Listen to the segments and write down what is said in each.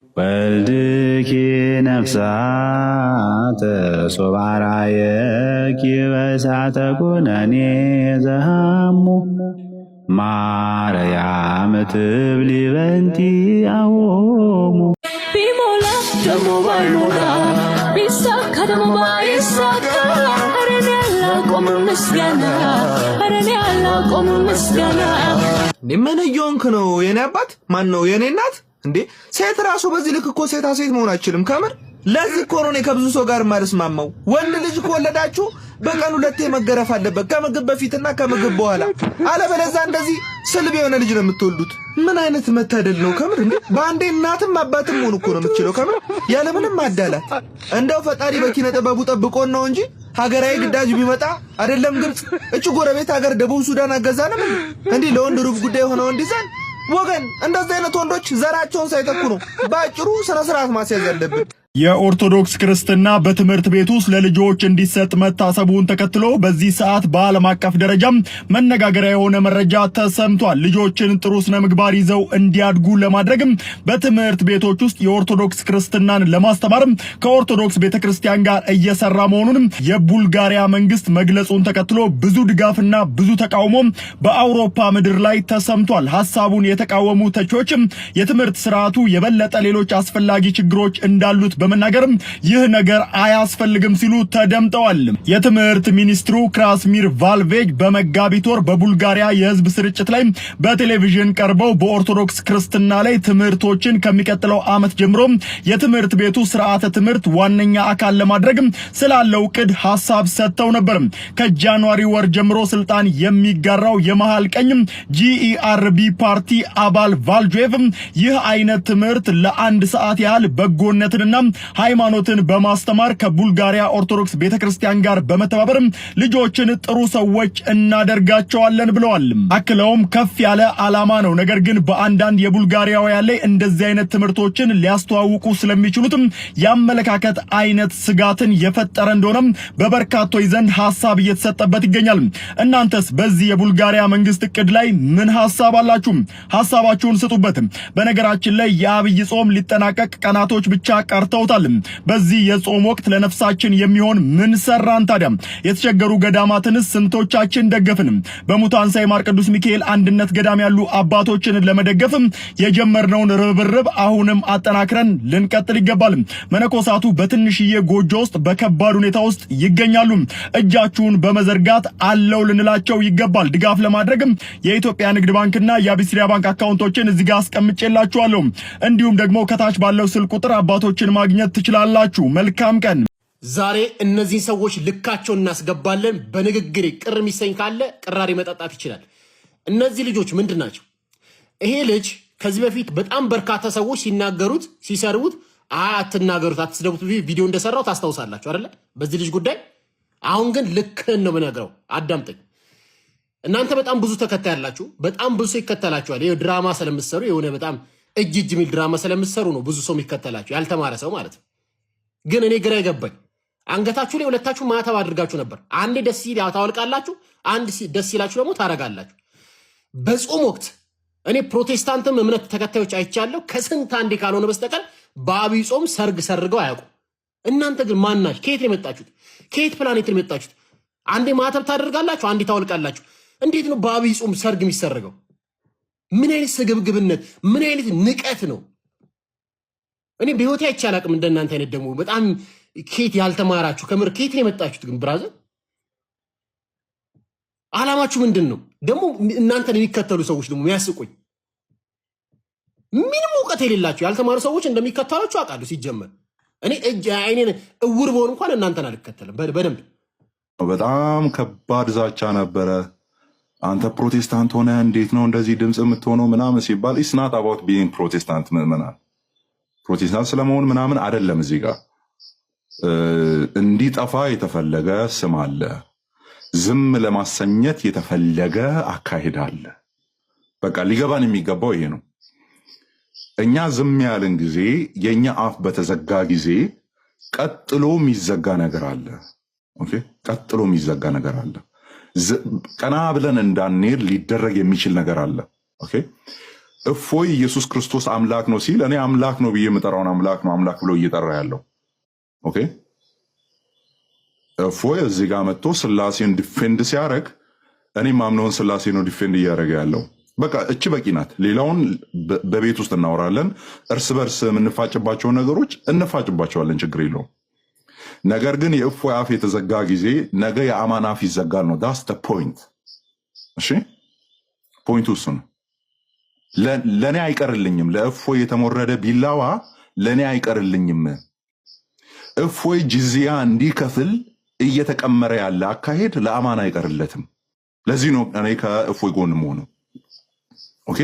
ወልድኪ ነፍሳተ ሶባራየኪ በእሳተ ኩነኔ ዘሃሙ ማርያም ትብሊ በንቲ አዎሙ ቢሞላ ደሞ ባይሞላ ቢሳካ ደሞ ባይሳካ አረኔ አላቆም ምስጋና አረኔ አላቆም ምስጋና ምን እየሆንክ ነው የኔ አባት? ማን ነው የኔ እናት? እንዴ ሴት ራሱ በዚህ ልክ እኮ ሴት መሆን አይችልም። ከምር ለዚህ እኮ ነው እኔ ከብዙ ሰው ጋር ማልስማማው። ወንድ ልጅ ከወለዳችሁ በቀን 2 መገረፍ አለበት፣ ከምግብ በፊትና ከምግብ በኋላ። አለበለዚያ እንደዚህ ስልብ የሆነ ልጅ ነው የምትወልዱት። ምን አይነት መታደል ነው ከምር! እንዴ በአንዴ እናትም አባትም ሆኖ እኮ ነው የምትችለው ከምር፣ ያለምንም ማዳላት። እንደው ፈጣሪ በኪነ ጥበቡ ጠብቆን ነው እንጂ ሀገራዊ ግዳጅ ቢመጣ አይደለም ግብጽ፣ እቺ ጎረቤት ሀገር ደቡብ ሱዳን አገዛንም እንዴ ለወንድ ሩብ ጉዳይ ሆነው እንዲዛን ወገን። እንደዚህ አይነት ወንዶች ዘራቸውን ሳይተኩ ነው ባጭሩ ስነ ስርዓት ማስያዝ ያለብን። የኦርቶዶክስ ክርስትና በትምህርት ቤት ውስጥ ለልጆች እንዲሰጥ መታሰቡን ተከትሎ በዚህ ሰዓት በዓለም አቀፍ ደረጃም መነጋገሪያ የሆነ መረጃ ተሰምቷል። ልጆችን ጥሩ ስነ ምግባር ይዘው እንዲያድጉ ለማድረግም በትምህርት ቤቶች ውስጥ የኦርቶዶክስ ክርስትናን ለማስተማርም ከኦርቶዶክስ ቤተክርስቲያን ጋር እየሰራ መሆኑንም የቡልጋሪያ መንግስት መግለጹን ተከትሎ ብዙ ድጋፍና ብዙ ተቃውሞ በአውሮፓ ምድር ላይ ተሰምቷል። ሐሳቡን የተቃወሙ ተቾችም የትምህርት ስርዓቱ የበለጠ ሌሎች አስፈላጊ ችግሮች እንዳሉት በመናገርም ይህ ነገር አያስፈልግም ሲሉ ተደምጠዋል። የትምህርት ሚኒስትሩ ክራስሚር ቫልቬጅ በመጋቢት ወር በቡልጋሪያ የህዝብ ስርጭት ላይ በቴሌቪዥን ቀርበው በኦርቶዶክስ ክርስትና ላይ ትምህርቶችን ከሚቀጥለው ዓመት ጀምሮ የትምህርት ቤቱ ስርዓተ ትምህርት ዋነኛ አካል ለማድረግ ስላለው ቅድ ሐሳብ ሰጥተው ነበር። ከጃንዋሪ ወር ጀምሮ ስልጣን የሚጋራው የመሃል ቀኝ ጂኢአርቢ ፓርቲ አባል ቫልጄቭ ይህ አይነት ትምህርት ለአንድ ሰዓት ያህል በጎነትንና ሃይማኖትን በማስተማር ከቡልጋሪያ ኦርቶዶክስ ቤተክርስቲያን ጋር በመተባበር ልጆችን ጥሩ ሰዎች እናደርጋቸዋለን ብለዋል። አክለውም ከፍ ያለ ዓላማ ነው፣ ነገር ግን በአንዳንድ የቡልጋሪያውያን ላይ እንደዚህ አይነት ትምህርቶችን ሊያስተዋውቁ ስለሚችሉትም ያመለካከት አይነት ስጋትን የፈጠረ እንደሆነ በበርካቶች ዘንድ ሐሳብ እየተሰጠበት ይገኛል። እናንተስ በዚህ የቡልጋሪያ መንግስት እቅድ ላይ ምን ሐሳብ አላችሁ? ሐሳባችሁን ስጡበት። በነገራችን ላይ የአብይ ጾም ሊጠናቀቅ ቀናቶች ብቻ ቀርተውታል። በዚህ የጾም ወቅት ለነፍሳችን የሚሆን ምን ሰራን ታዲያ? የተቸገሩ ገዳማትንስ ስንቶቻችን ደገፍን? በሙታንሳ የማር ቅዱስ ሚካኤል አንድነት ገዳም ያሉ አባቶችን ለመደገፍ የጀመርነውን ርብርብ አሁንም አጠናክረን ልንቀጥል ይገባል። መነኮሳቱ በትንሽዬ ጎጆ ውስጥ በከባድ ሁኔታ ውስጥ ይገኛሉ። እጃችሁን በመዘርጋት አለው ልንላቸው ይገባል። ድጋፍ ለማድረግ የኢትዮጵያ ንግድ ባንክና የአቢሲኒያ ባንክ አካውንቶችን እዚህ ጋር አስቀምጬላችኋለሁ። እንዲሁም ደግሞ ከታች ባለው ስልክ ቁጥር አባቶችን ማግኘት ትችላላችሁ። መልካም ቀን። ዛሬ እነዚህ ሰዎች ልካቸውን እናስገባለን። በንግግሬ ቅር የሚሰኝ ካለ ቅራሪ መጠጣት ይችላል። እነዚህ ልጆች ምንድን ናቸው? ይሄ ልጅ ከዚህ በፊት በጣም በርካታ ሰዎች ሲናገሩት ሲሰርቡት አትናገሩት አትስደቡት ቪዲዮ እንደሰራው ታስታውሳላችሁ አይደለ? በዚህ ልጅ ጉዳይ አሁን ግን ልክህን ነው የምነግረው። አዳምጠኝ። እናንተ በጣም ብዙ ተከታይ ያላችሁ፣ በጣም ብዙ ሰው ይከተላችኋል። ይሄ ድራማ ስለምትሰሩ የሆነ በጣም እጅ የሚል ድራማ ስለምትሰሩ ነው ብዙ ሰው የሚከተላችሁ፣ ያልተማረ ሰው ማለት ነው። ግን እኔ ግራ ይገባኝ፣ አንገታችሁ ላይ ሁለታችሁ ማተብ አድርጋችሁ ነበር። አንዴ ደስ ይል ታወልቃላችሁ፣ አንድ ደስ ይላችሁ ደግሞ ታረጋላችሁ። በጾም ወቅት እኔ ፕሮቴስታንትም እምነት ተከታዮች አይቻለሁ፣ ከስንት አንዴ ካልሆነ በስተቀር በአብይ ጾም ሰርግ ሰርገው አያውቁም። እናንተ ግን ማናችሁ? ከየት ነው የመጣችሁት? ከየት ፕላኔት ነው የመጣችሁት? አንዴ ማተብ ታደርጋላችሁ፣ አንዴ ታወልቃላችሁ። እንዴት ነው በአብይ ጾም ሰርግ የሚሰርገው? ምን አይነት ስግብግብነት፣ ምን አይነት ንቀት ነው? እኔ በህይወቴ አይቼ አላቅም እንደናንተ አይነት ደግሞ በጣም ኬት ያልተማራችሁ። ከምር ኬት ነው የመጣችሁት? ግን ብራዘር አላማችሁ ምንድን ነው? ደግሞ እናንተን የሚከተሉ ሰዎች ደግሞ የሚያስቁኝ ምንም እውቀት የሌላችሁ ያልተማሩ ሰዎች እንደሚከተላችሁ አውቃለሁ። ሲጀመር እኔ እጅ አይኔን እውር በሆን እንኳን እናንተን አልከተልም። በደንብ በጣም ከባድ ዛቻ ነበረ። አንተ ፕሮቴስታንት ሆነ እንዴት ነው እንደዚህ ድምፅ የምትሆነው ምናምን ሲባል ኢትስ ናት አባውት ቢይንግ ፕሮቴስታንት ምዕመናን፣ ፕሮቴስታንት ስለመሆን ምናምን አይደለም። እዚህ ጋር እንዲጠፋ የተፈለገ ስም አለ። ዝም ለማሰኘት የተፈለገ አካሄድ አለ። በቃ ሊገባን የሚገባው ይሄ ነው። እኛ ዝም ያልን ጊዜ የኛ አፍ በተዘጋ ጊዜ ቀጥሎ የሚዘጋ ነገር አለ። ኦኬ፣ ቀጥሎ የሚዘጋ ነገር አለ። ቀና ብለን እንዳንሄድ ሊደረግ የሚችል ነገር አለ። ኦኬ፣ እፎይ ኢየሱስ ክርስቶስ አምላክ ነው ሲል እኔ አምላክ ነው ብዬ የምጠራውን አምላክ ነው አምላክ ብሎ እየጠራ ያለው። ኦኬ እፎይ እዚህ ጋር መጥቶ ስላሴን ዲፌንድ ሲያደርግ እኔ ማምነውን ስላሴ ነው ዲፌንድ እያደረገ ያለው። በቃ እቺ በቂ ናት። ሌላውን በቤት ውስጥ እናወራለን። እርስ በርስ የምንፋጭባቸው ነገሮች እንፋጭባቸዋለን፣ ችግር የለውም። ነገር ግን የእፎይ አፍ የተዘጋ ጊዜ ነገ የአማን አፍ ይዘጋል ነው። ዳስ ተ ፖይንት። እሺ ፖይንቱ እሱ ነው። ለእኔ አይቀርልኝም። ለእፎይ የተሞረደ ቢላዋ ለእኔ አይቀርልኝም። እፎይ ጅዝያ እንዲከፍል እየተቀመረ ያለ አካሄድ ለአማን አይቀርለትም። ለዚህ ነው እኔ ከእፎይ ጎን መሆኑ። ኦኬ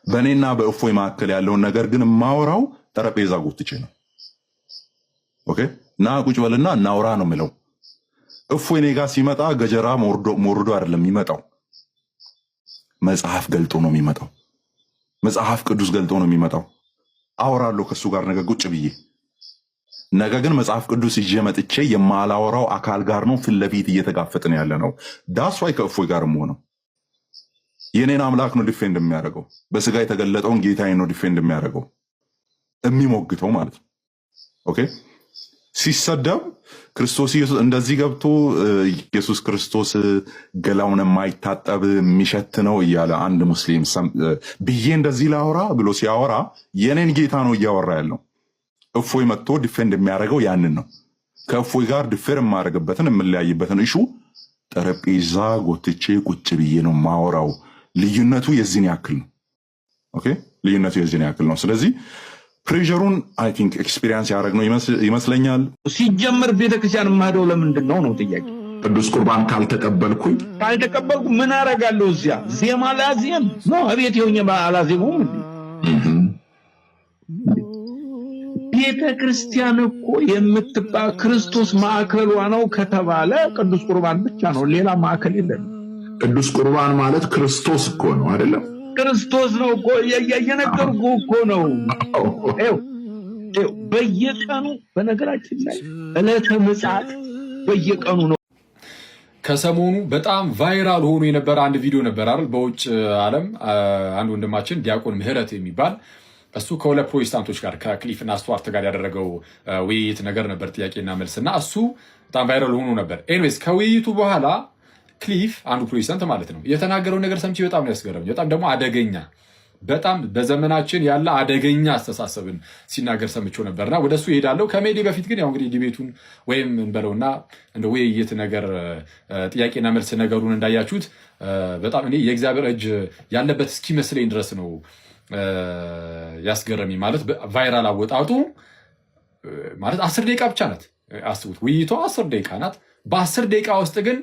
በእኔና በእፎይ መካከል ያለውን ነገር ግን ማወራው ጠረጴዛ ጎትቼ ነው። ኦኬ ና ቁጭ በልና እናውራ ነው የምለው። እፎይ እኔ ጋር ሲመጣ ገጀራ ሞርዶ አይደለም የሚመጣው፣ መጽሐፍ ገልጦ ነው የሚመጣው። መጽሐፍ ቅዱስ ገልጦ ነው የሚመጣው። አወራለሁ ከሱ ጋር ነገ ቁጭ ብዬ። ነገ ግን መጽሐፍ ቅዱስ ይዤ መጥቼ የማላወራው አካል ጋር ነው ፊት ለፊት እየተጋፈጥን ያለ ነው። ዳስ ዋይ ከእፎይ ጋር ሆነው የኔን አምላክ ነው ዲፌንድ የሚያደርገው። በስጋ የተገለጠውን ጌታዬ ነው ዲፌንድ የሚያደርገው፣ የሚሞግተው ማለት ነው። ኦኬ ሲሰደብ ክርስቶስ ኢየሱስ እንደዚህ ገብቶ ኢየሱስ ክርስቶስ ገላውን የማይታጠብ የሚሸት ነው እያለ አንድ ሙስሊም ብዬ እንደዚህ ላወራ ብሎ ሲያወራ የኔን ጌታ ነው እያወራ ያለው። እፎይ መጥቶ ዲፌንድ የሚያደርገው ያንን ነው። ከእፎይ ጋር ዲፌር የማደርግበትን የምለያይበትን እሹ ጠረጴዛ ጎትቼ ቁጭ ብዬ ነው ማወራው። ልዩነቱ የዚህን ያክል ነው። ኦኬ ልዩነቱ የዚህን ያክል ነው። ስለዚህ ፕሬሸሩን አይ ቲንክ ኤክስፒሪየንስ ያደረግነው ይመስለኛል። ሲጀመር ቤተክርስቲያን የማሄደው ለምንድን ነው ጥያቄ። ቅዱስ ቁርባን ካልተቀበልኩ ምን አደርጋለሁ? እዚያ ዜማ ላዜም ነው አቤት የሆነ አላዜሙም እንዴ? ቤተክርስቲያን እኮ የምትባል ክርስቶስ ማዕከሏ ነው ከተባለ ቅዱስ ቁርባን ብቻ ነው፣ ሌላ ማዕከል የለም። ቅዱስ ቁርባን ማለት ክርስቶስ እኮ ነው አይደለም? ክርስቶስ ነው እኮ የነገርኩህ እኮ ነው። በየቀኑ በነገራችን ላይ ዕለተ ምጽአት በየቀኑ ነው። ከሰሞኑ በጣም ቫይራል ሆኖ የነበረ አንድ ቪዲዮ ነበር አይደል? በውጭ ዓለም አንድ ወንድማችን ዲያቆን ምህረት የሚባል እሱ ከሁለት ፕሮቴስታንቶች ጋር ከክሊፍ እና ስቱዋርት ጋር ያደረገው ውይይት ነገር ነበር፣ ጥያቄና መልስና እሱ በጣም ቫይራል ሆኖ ነበር። ኤኒዌይስ ከውይይቱ በኋላ ክሊፍ አንዱ ፕሮቴስታንት ማለት ነው የተናገረው ነገር ሰምቼ በጣም ነው ያስገረመኝ። በጣም ደግሞ አደገኛ፣ በጣም በዘመናችን ያለ አደገኛ አስተሳሰብን ሲናገር ሰምቼው ነበርና ወደሱ እሄዳለሁ። ከሜዲ በፊት ግን ያው እንግዲህ ዲቤቱን ወይም እንበለውና እንደ ውይይት ነገር ጥያቄና መልስ ነገሩን እንዳያችሁት በጣም እኔ የእግዚአብሔር እጅ ያለበት እስኪመስለኝ ድረስ ነው ያስገረመኝ። ማለት ቫይራል አወጣጡ ማለት 10 ደቂቃ ብቻ ናት። አስቡት፣ ውይይቷ 10 ደቂቃ ናት። በ10 ደቂቃ ውስጥ ግን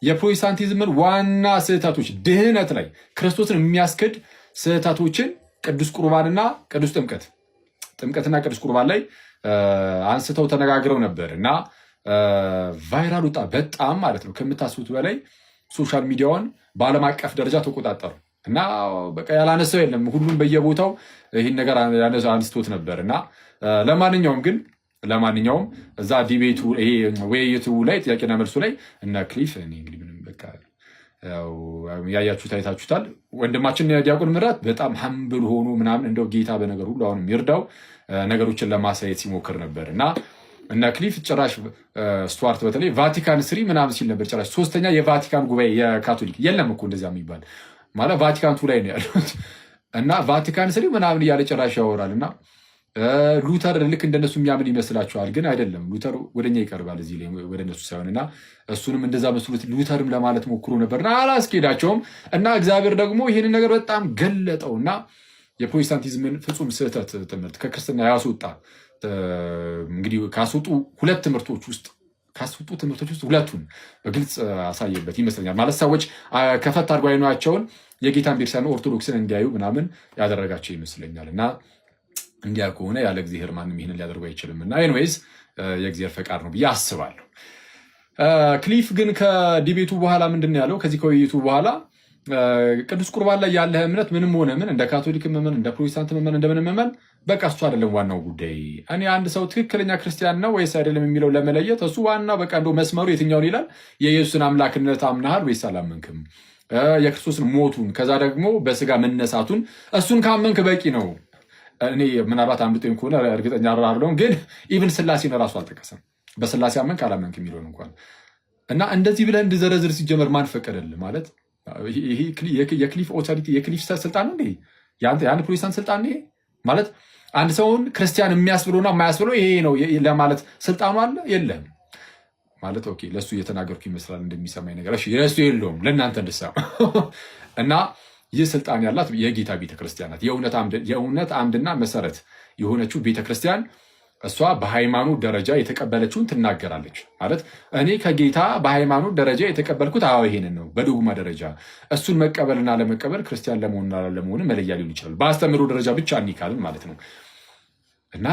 የፕሮቴስታንቲዝምን ዋና ስህተቶች ድህነት ላይ ክርስቶስን የሚያስክድ ስህተቶችን ቅዱስ ቁርባንና ቅዱስ ጥምቀትና ቅዱስ ቁርባን ላይ አንስተው ተነጋግረው ነበር እና ቫይራል ወጣ በጣም ማለት ነው። ከምታስቡት በላይ ሶሻል ሚዲያውን በዓለም አቀፍ ደረጃ ተቆጣጠሩ እና በቃ ያላነሳው የለም። ሁሉም በየቦታው ይህን ነገር አንስቶት ነበር እና ለማንኛውም እዛ ዲቤቱ ይሄ ውይይቱ ላይ ጥያቄና መልሱ ላይ እነ ክሊፍ እንግዲህ ምንም በቃ ያያችሁት አይታችሁታል። ወንድማችን ዲያቆን ምህረት በጣም ሀምብል ሆኖ ምናምን እንደው ጌታ በነገር ሁሉ አሁንም ይርዳው ነገሮችን ለማሳየት ሲሞክር ነበር እና እነ ክሊፍ ጭራሽ ስቱዋርት በተለይ ቫቲካን ስሪ ምናምን ሲል ነበር። ጭራሽ 3ኛ የቫቲካን ጉባኤ የካቶሊክ የለም እኮ እንደዚያ የሚባል ማለት ቫቲካን ቱ ላይ ነው ያሉት እና ቫቲካን ስሪ ምናምን እያለ ጭራሽ ያወራል እና ሉተር ልክ እንደነሱ የሚያምን ይመስላችኋል፣ ግን አይደለም። ሉተር ወደኛ ይቀርባል እዚህ ላይ ወደ እነሱ ሳይሆንና እሱንም እንደዛ መስሉት ሉተርም ለማለት ሞክሮ ነበርና አላስኬዳቸውም እና እግዚአብሔር ደግሞ ይህንን ነገር በጣም ገለጠውና የፕሮቴስታንቲዝምን ፍጹም ስህተት ትምህርት ከክርስትና ያስወጣ እንግዲህ ካስወጡ ትምህርቶች ውስጥ ሁለቱን በግልጽ አሳየበት ይመስለኛል። ማለት ሰዎች ከፈት አድርጎ አይኗቸውን የጌታን ቤተክርስቲያን ኦርቶዶክስን እንዲያዩ ምናምን ያደረጋቸው ይመስለኛል እና እንዲያ ከሆነ ያለ እግዚአብሔር ማንም ይህንን ሊያደርጉ አይችልም እና ኤኒዌይስ የእግዚአብሔር ፈቃድ ነው ብዬ አስባለሁ። ክሊፍ ግን ከዲቤቱ በኋላ ምንድን ያለው? ከዚህ ከውይይቱ በኋላ ቅዱስ ቁርባን ላይ ያለህ እምነት ምንም ሆነ ምን እንደ ካቶሊክ መመን እንደ ፕሮቴስታንት መመን እንደምን መመን በቃ እሱ አይደለም ዋናው ጉዳይ። እኔ አንድ ሰው ትክክለኛ ክርስቲያን ነው ወይስ አይደለም የሚለው ለመለየት እሱ ዋናው በቃ እንደው መስመሩ የትኛውን ይላል? የኢየሱስን አምላክነት አምናሃል ወይስ አላመንክም? የክርስቶስን ሞቱን ከዛ ደግሞ በስጋ መነሳቱን እሱን ካመንክ በቂ ነው። እኔ ምናልባት አምልጦኝ ከሆነ እርግጠኛ አይደለሁም፣ ግን ኢቭን ስላሴን ራሱ አልጠቀሰም። በስላሴ አመንክ አላመንክ የሚለውን እንኳን እና እንደዚህ ብለህ እንድዘረዝር ሲጀመር ማን ፈቀደልህ? ማለት ይሄ የክሊፍ ኦቶሪቲ የክሊፍ ስልጣን ነው እንዴ? የአንድ ፕሮቴስታንት ስልጣን ይሄ ማለት አንድ ሰውን ክርስቲያን የሚያስብለውና የማያስብለው ይሄ ነው ለማለት ስልጣኑ አለ የለም ማለት ኦኬ፣ ለሱ እየተናገርኩ ይመስላል እንደሚሰማኝ ነገር። እሺ ለሱ የለውም፣ ለእናንተ እንድሰማ እና ይህ ስልጣን ያላት የጌታ ቤተክርስቲያን ናት። የእውነት አምድና መሰረት የሆነችው ቤተክርስቲያን እሷ በሃይማኖት ደረጃ የተቀበለችውን ትናገራለች። ማለት እኔ ከጌታ በሃይማኖት ደረጃ የተቀበልኩት ይሄንን ነው። በዶግማ ደረጃ እሱን መቀበልና ለመቀበል ክርስቲያን ለመሆንና ለመሆን መለያ ሊሆን ይችላል። በአስተምህሮ ደረጃ ብቻ እንካልን ማለት ነው። እና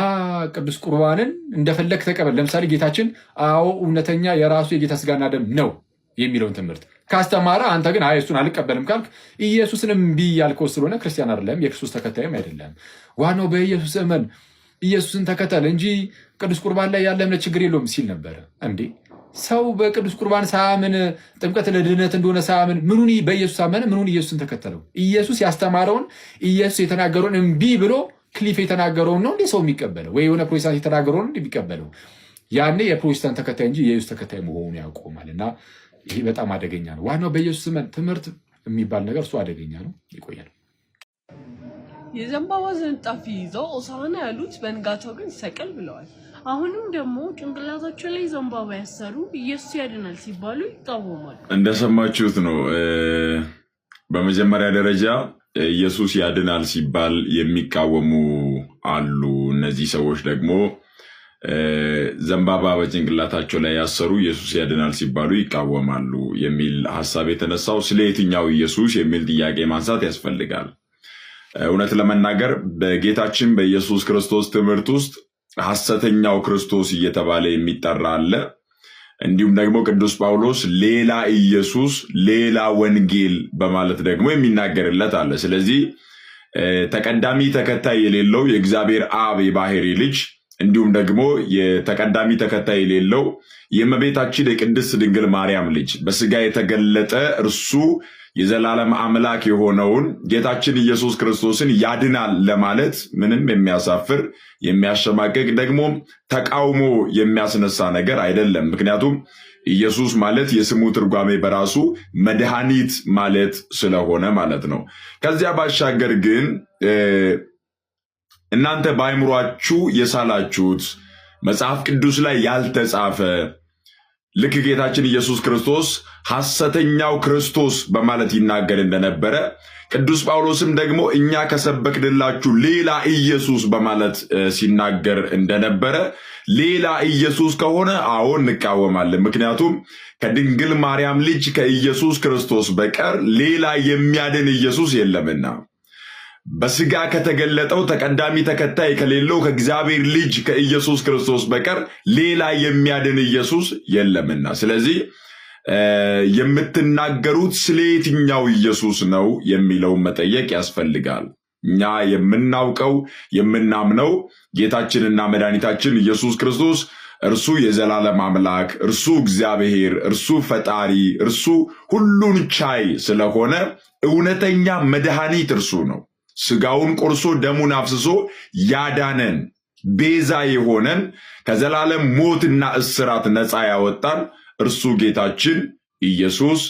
ቅዱስ ቁርባንን እንደፈለግ ተቀበል። ለምሳሌ ጌታችን እውነተኛ የራሱ የጌታ ስጋና ደም ነው የሚለውን ትምህርት ካስተማረ፣ አንተ ግን እሱን አልቀበልም ካልክ ኢየሱስን እምቢ ያልከው ስለሆነ ክርስቲያን አይደለም፣ የክርስቶስ ተከታይም አይደለም። ዋናው በኢየሱስ እመን፣ ኢየሱስን ተከተል እንጂ ቅዱስ ቁርባን ላይ ያለ እምነት ችግር የለውም ሲል ነበረ። እንዴ ሰው በቅዱስ ቁርባን ሳያምን ጥምቀት ለድህነት እንደሆነ ሳያምን ምኑን በኢየሱስ አመነ? ምኑን ኢየሱስን ተከተለው? ኢየሱስ ያስተማረውን ኢየሱስ የተናገረውን እምቢ ብሎ ክሊፍ የተናገረውን ነው እንዴ ሰው የሚቀበለው? ወይ የሆነ ፕሮቴስታንት የተናገረውን እንዴ የሚቀበለው? ያኔ የፕሮቴስታንት ተከታይ እንጂ የኢየሱስ ተከታይ መሆኑ ያቆማል። እና ይሄ በጣም አደገኛ ነው። ዋናው በኢየሱስ እመን ትምህርት የሚባል ነገር እሱ አደገኛ ነው። ይቆያል። የዘንባባ ዝንጣፊ ይዘው ሆሳዕና ያሉት በንጋታው ግን ይሰቀል ብለዋል። አሁንም ደግሞ ጭንቅላታቸው ላይ ዘንባባ ያሰሩ ኢየሱስ ያድናል ሲባሉ ይቃወማሉ። እንደሰማችሁት ነው። በመጀመሪያ ደረጃ ኢየሱስ ያድናል ሲባል የሚቃወሙ አሉ። እነዚህ ሰዎች ደግሞ ዘንባባ በጭንቅላታቸው ላይ ያሰሩ ኢየሱስ ያድናል ሲባሉ ይቃወማሉ የሚል ሀሳብ የተነሳው ስለ የትኛው ኢየሱስ የሚል ጥያቄ ማንሳት ያስፈልጋል። እውነት ለመናገር በጌታችን በኢየሱስ ክርስቶስ ትምህርት ውስጥ ሐሰተኛው ክርስቶስ እየተባለ የሚጠራ አለ። እንዲሁም ደግሞ ቅዱስ ጳውሎስ ሌላ ኢየሱስ፣ ሌላ ወንጌል በማለት ደግሞ የሚናገርለት አለ። ስለዚህ ተቀዳሚ ተከታይ የሌለው የእግዚአብሔር አብ የባህሪ ልጅ እንዲሁም ደግሞ የተቀዳሚ ተከታይ የሌለው የእመቤታችን የቅድስት ድንግል ማርያም ልጅ በስጋ የተገለጠ እርሱ የዘላለም አምላክ የሆነውን ጌታችን ኢየሱስ ክርስቶስን ያድናል ለማለት ምንም የሚያሳፍር የሚያሸማቀቅ ደግሞ ተቃውሞ የሚያስነሳ ነገር አይደለም። ምክንያቱም ኢየሱስ ማለት የስሙ ትርጓሜ በራሱ መድኃኒት ማለት ስለሆነ ማለት ነው። ከዚያ ባሻገር ግን እናንተ በአእምሯችሁ የሳላችሁት መጽሐፍ ቅዱስ ላይ ያልተጻፈ ልክ ጌታችን ኢየሱስ ክርስቶስ ሐሰተኛው ክርስቶስ በማለት ይናገር እንደነበረ ቅዱስ ጳውሎስም ደግሞ እኛ ከሰበክንላችሁ ሌላ ኢየሱስ በማለት ሲናገር እንደነበረ ሌላ ኢየሱስ ከሆነ አዎ እንቃወማለን። ምክንያቱም ከድንግል ማርያም ልጅ ከኢየሱስ ክርስቶስ በቀር ሌላ የሚያድን ኢየሱስ የለምና በስጋ ከተገለጠው ተቀዳሚ ተከታይ ከሌለው ከእግዚአብሔር ልጅ ከኢየሱስ ክርስቶስ በቀር ሌላ የሚያድን ኢየሱስ የለምና፣ ስለዚህ የምትናገሩት ስለ የትኛው ኢየሱስ ነው የሚለውን መጠየቅ ያስፈልጋል። እኛ የምናውቀው የምናምነው ጌታችንና መድኃኒታችን ኢየሱስ ክርስቶስ እርሱ የዘላለም አምላክ፣ እርሱ እግዚአብሔር፣ እርሱ ፈጣሪ፣ እርሱ ሁሉን ቻይ ስለሆነ እውነተኛ መድኃኒት እርሱ ነው። ስጋውን ቆርሶ ደሙን አፍስሶ ያዳነን ቤዛ የሆነን ከዘላለም ሞትና እስራት ነፃ ያወጣን እርሱ ጌታችን ኢየሱስ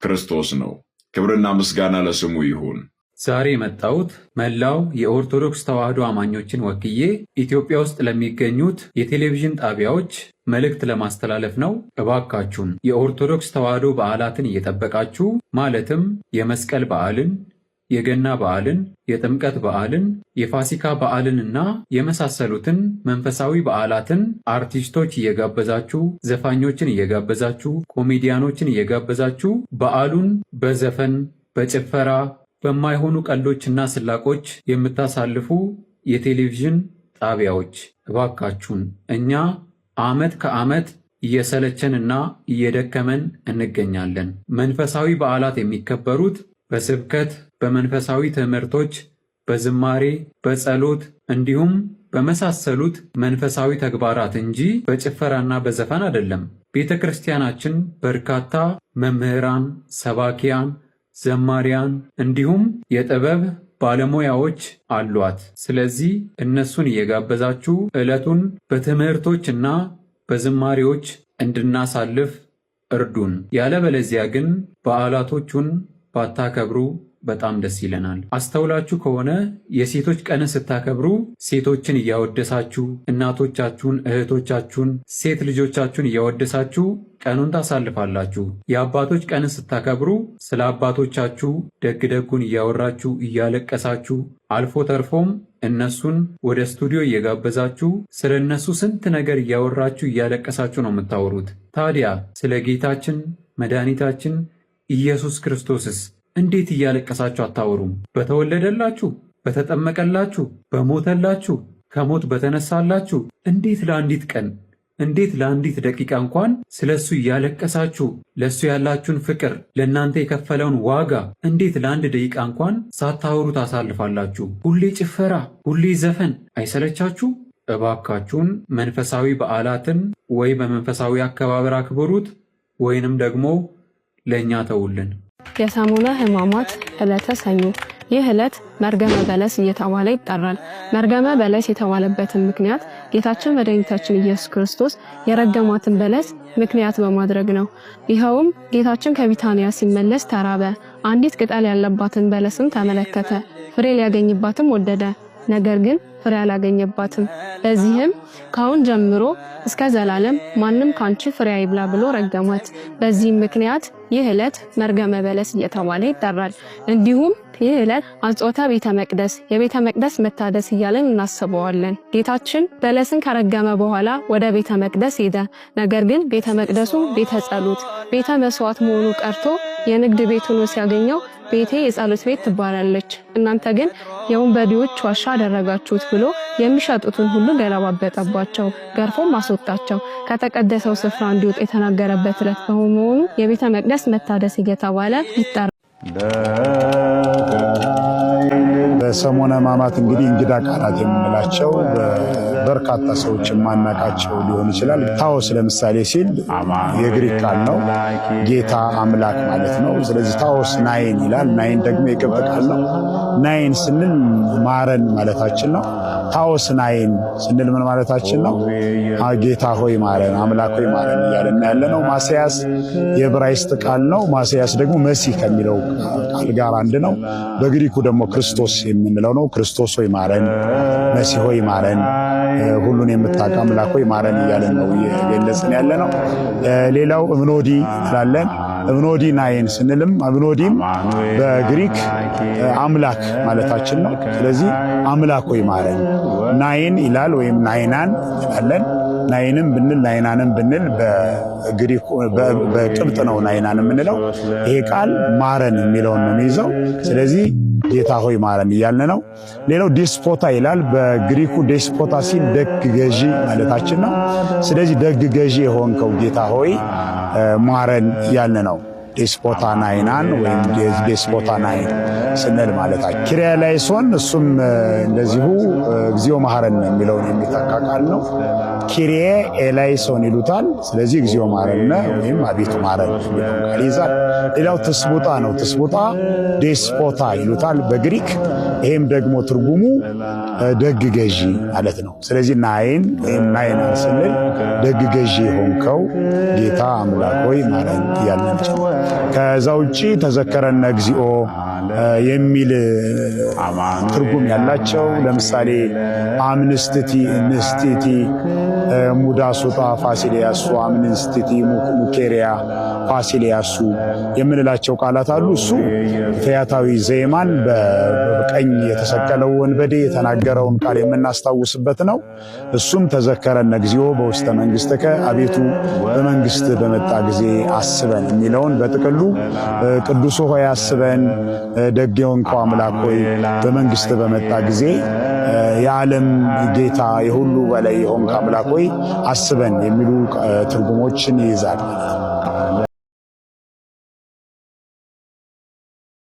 ክርስቶስ ነው። ክብርና ምስጋና ለስሙ ይሁን። ዛሬ የመጣሁት መላው የኦርቶዶክስ ተዋሕዶ አማኞችን ወክዬ ኢትዮጵያ ውስጥ ለሚገኙት የቴሌቪዥን ጣቢያዎች መልእክት ለማስተላለፍ ነው። እባካችሁን የኦርቶዶክስ ተዋሕዶ በዓላትን እየጠበቃችሁ ማለትም የመስቀል በዓልን፣ የገና በዓልን፣ የጥምቀት በዓልን፣ የፋሲካ በዓልንና የመሳሰሉትን መንፈሳዊ በዓላትን አርቲስቶች እየጋበዛችሁ፣ ዘፋኞችን እየጋበዛችሁ፣ ኮሜዲያኖችን እየጋበዛችሁ በዓሉን በዘፈን በጭፈራ በማይሆኑ ቀልዶችና ስላቆች የምታሳልፉ የቴሌቪዥን ጣቢያዎች እባካችሁን፣ እኛ ዓመት ከዓመት እየሰለቸንና እየደከመን እንገኛለን። መንፈሳዊ በዓላት የሚከበሩት በስብከት፣ በመንፈሳዊ ትምህርቶች፣ በዝማሬ፣ በጸሎት እንዲሁም በመሳሰሉት መንፈሳዊ ተግባራት እንጂ በጭፈራና በዘፈን አይደለም። ቤተ ክርስቲያናችን በርካታ መምህራን፣ ሰባኪያን፣ ዘማሪያን እንዲሁም የጥበብ ባለሙያዎች አሏት። ስለዚህ እነሱን እየጋበዛችሁ ዕለቱን በትምህርቶችና በዝማሬዎች እንድናሳልፍ እርዱን። ያለበለዚያ ግን በዓላቶቹን ባታከብሩ በጣም ደስ ይለናል። አስተውላችሁ ከሆነ የሴቶች ቀንን ስታከብሩ ሴቶችን እያወደሳችሁ፣ እናቶቻችሁን፣ እህቶቻችሁን፣ ሴት ልጆቻችሁን እያወደሳችሁ ቀኑን ታሳልፋላችሁ። የአባቶች ቀንን ስታከብሩ ስለ አባቶቻችሁ ደግ ደጉን እያወራችሁ እያለቀሳችሁ፣ አልፎ ተርፎም እነሱን ወደ ስቱዲዮ እየጋበዛችሁ ስለ እነሱ ስንት ነገር እያወራችሁ እያለቀሳችሁ ነው የምታወሩት። ታዲያ ስለ ጌታችን መድኃኒታችን ኢየሱስ ክርስቶስስ እንዴት እያለቀሳችሁ አታወሩም? በተወለደላችሁ፣ በተጠመቀላችሁ፣ በሞተላችሁ፣ ከሞት በተነሳላችሁ እንዴት ለአንዲት ቀን እንዴት ለአንዲት ደቂቃ እንኳን ስለሱ እያለቀሳችሁ ለሱ ያላችሁን ፍቅር ለእናንተ የከፈለውን ዋጋ እንዴት ለአንድ ደቂቃ እንኳን ሳታወሩ ታሳልፋላችሁ? ሁሌ ጭፈራ፣ ሁሌ ዘፈን አይሰለቻችሁ? እባካችሁን መንፈሳዊ በዓላትን ወይ በመንፈሳዊ አከባበር አክብሩት ወይንም ደግሞ ለእኛ ተውልን። የሰሙነ ሕማማት ዕለተ ሰኞ። ይህ ዕለት መርገመ በለስ እየተባለ ይጠራል። መርገመ በለስ የተባለበትን ምክንያት ጌታችን መድኃኒታችን ኢየሱስ ክርስቶስ የረገማትን በለስ ምክንያት በማድረግ ነው። ይኸውም ጌታችን ከቢታንያ ሲመለስ ተራበ። አንዲት ቅጠል ያለባትን በለስን ተመለከተ። ፍሬ ሊያገኝባትም ወደደ። ነገር ግን ፍሬ አላገኘባትም። ለዚህም ካሁን ጀምሮ እስከ ዘላለም ማንም ካንቺ ፍሬ አይብላ ብሎ ረገማት። በዚህም ምክንያት ይህ ዕለት መርገመ በለስ እየተባለ ይጠራል። እንዲሁም ይህ ዕለት አጽዋተ ቤተ መቅደስ፣ የቤተ መቅደስ መታደስ እያለን እናስበዋለን። ጌታችን በለስን ከረገመ በኋላ ወደ ቤተ መቅደስ ሄደ። ነገር ግን ቤተ መቅደሱ ቤተ ጸሎት፣ ቤተ መስዋዕት መሆኑ ቀርቶ የንግድ ቤት ሆኖ ሲያገኘው ቤቴ የጸሎት ቤት ትባላለች፣ እናንተ ግን የወንበዴዎች ዋሻ አደረጋችሁት ብሎ የሚሸጡትን ሁሉ ገለባበጠባቸው፣ ገርፎም አስወጣቸው። ከተቀደሰው ስፍራ እንዲወጡ የተናገረበት ዕለት በመሆኑ የቤተ መቅደስ መታደስ እየተባለ ይጠራል። በሰሙነ ሕማማት እንግዲህ እንግዳ ቃላት የምንላቸው በርካታ ሰዎች የማናቃቸው ሊሆን ይችላል። ታዎስ ለምሳሌ ሲል የግሪክ ቃል ነው፣ ጌታ አምላክ ማለት ነው። ስለዚህ ታዎስ ናይን ይላል። ናይን ደግሞ የግብፅ ቃል ነው። ናይን ስንል ማረን ማለታችን ነው። ታዎስ ናይን ስንል ምን ማለታችን ነው? ጌታ ሆይ ማረን፣ አምላክ ሆይ ማረን እያለን ያለ ነው። ማስያስ የዕብራይስጥ ቃል ነው። ማስያስ ደግሞ መሲህ ከሚለው ቃል ጋር አንድ ነው። በግሪኩ ደግሞ ክርስቶስ የምንለው ነው። ክርስቶስ ሆይ ማረን፣ መሲህ ሆይ ማረን፣ ሁሉን የምታውቅ አምላክ ሆይ ማረን እያለን ነው እየገለጽን ያለ ነው። ሌላው እብኖዲ እንላለን። እብኖዲ ናይን ስንልም እብኖዲም በግሪክ አምላክ ማለታችን ነው። ስለዚህ አምላክ ሆይ ማረን ናይን ይላል ወይም ናይናን እንላለን። ናይንም ብንል ናይናንም ብንል በግሪክ በቅብጥ ነው ናይናን የምንለው። ይሄ ቃል ማረን የሚለውን ነው የሚይዘው። ስለዚህ ጌታ ሆይ ማረን እያልን ነው። ሌላው ዴስፖታ ይላል። በግሪኩ ዴስፖታ ሲል ደግ ገዢ ማለታችን ነው። ስለዚህ ደግ ገዢ የሆንከው ጌታ ሆይ ማረን እያልን ነው። ዴስፖታ ናይናን ወይም ዴስፖታ ናይን ስንል ማለታችን። ኪርያላይሶን እሱም እንደዚሁ እግዚኦ መሐረን የሚለውን የሚተካ ቃል ነው። ኪሪዬ ኤላይሶን ይሉታል። ስለዚህ እግዚኦ መሐረነ ወይም አቤቱ ማረን የሚለውን ቃል ይዛል። ሌላው ትስቡጣ ነው። ትስቡጣ ዴስፖታ ይሉታል በግሪክ። ይሄም ደግሞ ትርጉሙ ደግ ገዢ ማለት ነው። ስለዚህ ናይን ወይም ናይናን ስንል ደግ ገዢ የሆንከው ጌታ አምላክ ሆይ ማረን እያልን ነው። ከዛ ውጪ ተዘከረነ እግዚኦ የሚል ትርጉም ያላቸው ለምሳሌ አምንስትቲ፣ እንስቲቲ፣ ሙዳሱጣ፣ ፋሲሊያሱ፣ አምንስትቲ፣ ሙኬሪያ፣ ፋሲሊያሱ የምንላቸው ቃላት አሉ። እሱ ፈያታዊ ዜማን በቀኝ የተሰቀለው ወንበዴ የተናገረውን ቃል የምናስታውስበት ነው። እሱም ተዘከረነ እግዚኦ በውስተ መንግሥትከ፣ አቤቱ በመንግስት በመጣ ጊዜ አስበን የሚለውን በጥቅሉ ቅዱስ ሆይ አስበን፣ ደግ የሆንከው አምላክ ሆይ በመንግስት በመጣ ጊዜ የዓለም ጌታ የሁሉ በላይ የሆንክ አምላክ ሆይ አስበን የሚሉ ትርጉሞችን ይይዛል።